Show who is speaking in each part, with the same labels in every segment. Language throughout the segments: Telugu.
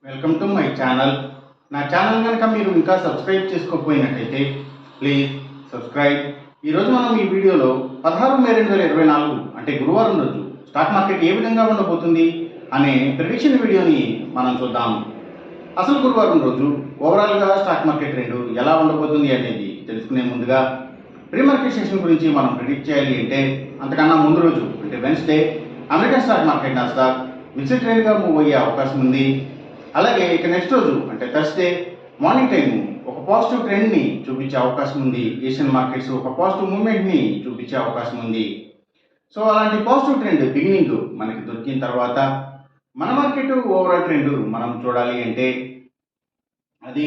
Speaker 1: Welcome to my channel. నా ఛానల్ కనుక మీరు ఇంకా సబ్స్క్రైబ్ చేసుకోకపోయినట్టయితే ప్లీజ్ సబ్స్క్రైబ్. ఈరోజు మనం ఈ వీడియోలో 16 మే 2024 అంటే గురువారం రోజు స్టాక్ మార్కెట్ ఏ విధంగా ఉండబోతుంది అనే ప్రిడిక్షన్ వీడియోని మనం చూద్దాం. అసలు గురువారం రోజు ఓవరాల్గా స్టాక్ మార్కెట్ ట్రెండ్ ఎలా ఉండబోతుంది అనేది తెలుసుకునే ముందుగా ప్రీ మార్కెట్ సెషన్ గురించి మనం ప్రిడిక్ట్ చేయాలి అంటే అంతకన్నా ముందు రోజు అంటే Wednesday American stock market Nasdaq mixed ట్రెండ్గా మూవ్ అయ్యే అవకాశం ఉంది. అలాగే ఇక నెక్స్ట్ రోజు అంటే థర్స్డే మార్నింగ్ టైం ఒక పాజిటివ్ ట్రెండ్ని చూపించే అవకాశం ఉంది. ఏషియన్ మార్కెట్స్ ఒక పాజిటివ్ మూవ్మెంట్ని చూపించే అవకాశం ఉంది. సో అలాంటి పాజిటివ్ ట్రెండ్ బిగినింగ్ మనకి దొరికిన తర్వాత మన మార్కెట్ ఓవరాల్ ట్రెండ్ మనం చూడాలి అంటే అది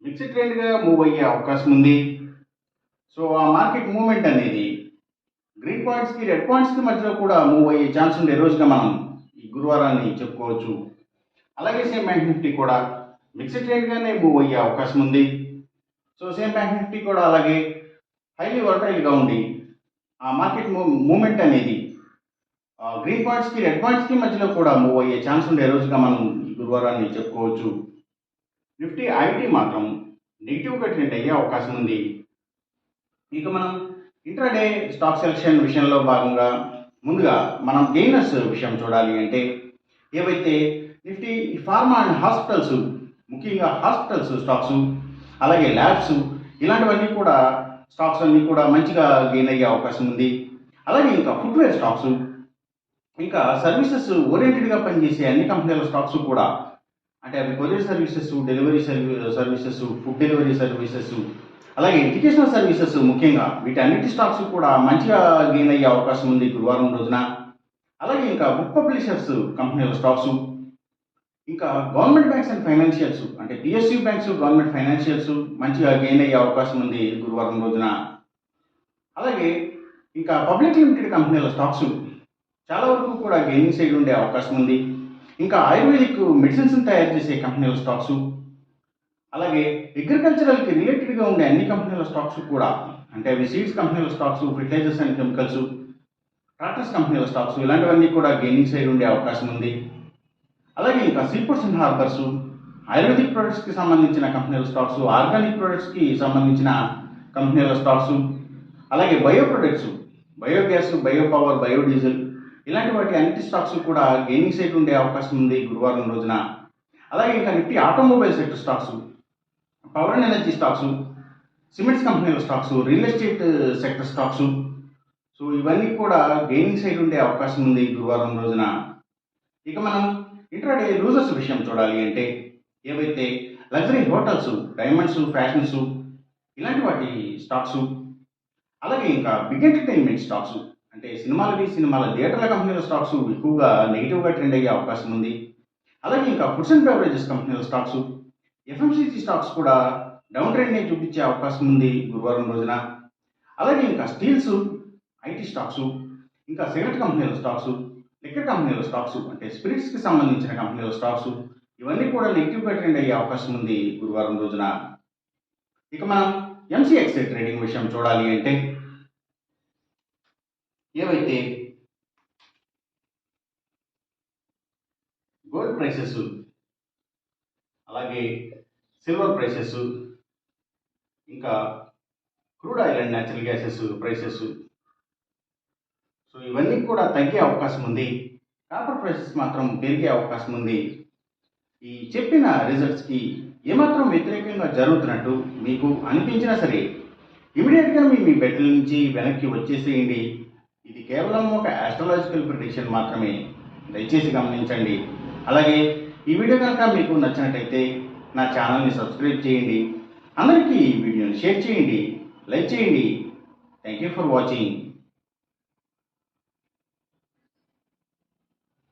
Speaker 1: మిక్స్డ్ ట్రెండ్గా మూవ్ అయ్యే అవకాశం ఉంది. సో ఆ మార్కెట్ మూవ్మెంట్ అనేది గ్రీన్ పాయింట్స్కి రెడ్ పాయింట్స్కి మధ్యలో కూడా మూవ్ అయ్యే ఛాన్స్ ఉండే రోజుగా మనం ఈ గురువారాన్ని చెప్పుకోవచ్చు. అలాగే సేమ్ బ్యాంక్ నిఫ్టీ కూడా మిక్స్డ్ ట్రెండ్గానే మూవ్ అయ్యే అవకాశం ఉంది. సో సేమ్ బ్యాంక్ నిఫ్టీ కూడా అలాగే హైలీ వర్టైల్గా ఉండి ఆ మార్కెట్ మూవ్మెంట్ అనేది గ్రీన్ పాయింట్స్కి రెడ్ పాయింట్స్కి మధ్యలో కూడా మూవ్ అయ్యే ఛాన్స్ ఉండే రోజుగా మనం ఈ గురువారాన్ని చెప్పుకోవచ్చు. నిఫ్టీ ఐటీ మాత్రం నెగిటివ్గా ట్రెండ్ అయ్యే అవకాశం ఉంది. ఇక మనం ఇంట్రాడే స్టాక్ సెలక్షన్ విషయంలో భాగంగా ముందుగా మనం గెయినర్స్ విషయం చూడాలి అంటే ఏవైతే నిఫ్టీ ఫార్మా అండ్ హాస్పిటల్స్, ముఖ్యంగా హాస్పిటల్స్ స్టాక్స్, అలాగే ల్యాబ్స్, ఇలాంటివన్నీ కూడా స్టాక్స్ అన్నీ కూడా మంచిగా గెయిన్ అయ్యే అవకాశం ఉంది. అలాగే ఇంకా ఫుట్వేర్ స్టాక్స్, ఇంకా సర్వీసెస్ ఓరియంటెడ్గా పనిచేసే అన్ని కంపెనీల స్టాక్స్ కూడా, అంటే అవి courier services, delivery services, food delivery services, అలాగే ఎడ్యుకేషనల్ సర్వీసెస్, ముఖ్యంగా వీటన్నిటి స్టాక్స్ కూడా మంచిగా గెయిన్ అయ్యే అవకాశం ఉంది గురువారం రోజున. అలాగే ఇంకా బుక్ పబ్లిషర్స్ కంపెనీల స్టాక్స్, ఇంకా గవర్నమెంట్ బ్యాంక్స్ అండ్ ఫైనాన్షియల్స్ అంటే పిఎస్యూ బ్యాంక్స్, గవర్నమెంట్ ఫైనాన్షియల్స్ మంచిగా గెయిన్ అయ్యే అవకాశం ఉంది గురువారం రోజున. అలాగే ఇంకా పబ్లిక్ లిమిటెడ్ కంపెనీల స్టాక్స్ చాలా వరకు కూడా గెయినింగ్ సైడ్ ఉండే అవకాశం ఉంది. ఇంకా ఆయుర్వేదిక్ మెడిసిన్స్ తయారు చేసే కంపెనీల స్టాక్స్, అలాగే అగ్రికల్చరల్కి రిలేటెడ్గా ఉండే అన్ని కంపెనీల స్టాక్స్ కూడా, అంటే అవి సీడ్స్ కంపెనీల stocks, fertilizers and chemicals, tractors కంపెనీల స్టాక్స్, ఇలాంటివన్నీ కూడా గెయినింగ్ సైడ్ ఉండే అవకాశం ఉంది. అలాగే ఇంకా సీపోర్ట్స్ అండ్ హార్బర్స్, ఆయుర్వేదిక్ ప్రొడక్ట్స్కి సంబంధించిన కంపెనీల స్టాక్స్, ఆర్గానిక్ ప్రొడక్ట్స్కి సంబంధించిన కంపెనీల స్టాక్స్, అలాగే bio products, biogas, bio power, biodiesel, ఇలాంటి వాటి అన్నిటి స్టాక్స్ కూడా గెయినింగ్ సైడ్ ఉండే అవకాశం ఉంది గురువారం రోజున. అలాగే ఇంకా Nifty automobile sector stocks, power and energy stocks, cements కంపెనీల stocks, real estate sector stocks, so ఇవన్నీ కూడా గెయినింగ్ సైడ్ ఉండే అవకాశం ఉంది గురువారం రోజున. ఇక మనం ఇంట్రాడే లూజర్స్ విషయం చూడాలి అంటే ఏవైతే లగ్జరీ హోటల్స్, డైమండ్స్, ఫ్యాషన్స్, ఇలాంటి వాటి స్టాక్స్, అలాగే ఇంకా బిగ్ ఎంటర్టైన్మెంట్ స్టాక్స్ అంటే సినిమాల థియేటర్ల కంపెనీల స్టాక్స్ ఎక్కువగా నెగిటివ్గా ట్రెండ్ అయ్యే అవకాశం ఉంది. అలాగే ఇంకా ఫుడ్స్ అండ్ బెవరేజెస్ కంపెనీల స్టాక్స్, ఎఫ్ఎంసీజీ స్టాక్స్ కూడా డౌన్ ట్రెండ్ని చూపించే అవకాశం ఉంది గురువారం రోజున. అలాగే ఇంకా స్టీల్స్, ఐటీ స్టాక్స్, ఇంకా సిగరెట్ కంపెనీల స్టాక్స్, లిక్కర్ కంపెనీల స్టాక్స్ అంటే స్పిరిట్స్కి సంబంధించిన కంపెనీల స్టాక్స్, ఇవన్నీ కూడా నెగిటివ్గా ట్రెండ్ అయ్యే అవకాశం ఉంది గురువారం రోజున. ఇక మనం ఎంసీఎక్స్ ట్రేడింగ్ విషయం చూడాలి అంటే ఏవైతే గోల్డ్ ప్రైసెస్, అలాగే సిల్వర్ ప్రైసెస్, ఇంకా crude oil and natural gases prices, so ఇవన్నీ కూడా తగ్గే అవకాశం ఉంది. కాపర్ ప్రైసెస్ మాత్రం పెరిగే అవకాశం ఉంది. ఈ చెప్పిన రిజల్ట్స్కి ఏమాత్రం వ్యతిరేకంగా జరుగుతున్నట్టు మీకు అనిపించినా సరే ఇమీడియట్గా మీ బెట్ల నుంచి వెనక్కి వచ్చేసేయండి. ఇది కేవలం ఒక ఆస్ట్రాలజికల్ ప్రిడిక్షన్ మాత్రమే, దయచేసి గమనించండి. అలాగే ఈ వీడియో కనుక మీకు నచ్చినట్టయితే నా ఛానల్ని సబ్స్క్రైబ్ చేయండి, అందరికీ ఈ వీడియోని షేర్ చేయండి, లైక్ చేయండి. Thank you for watching.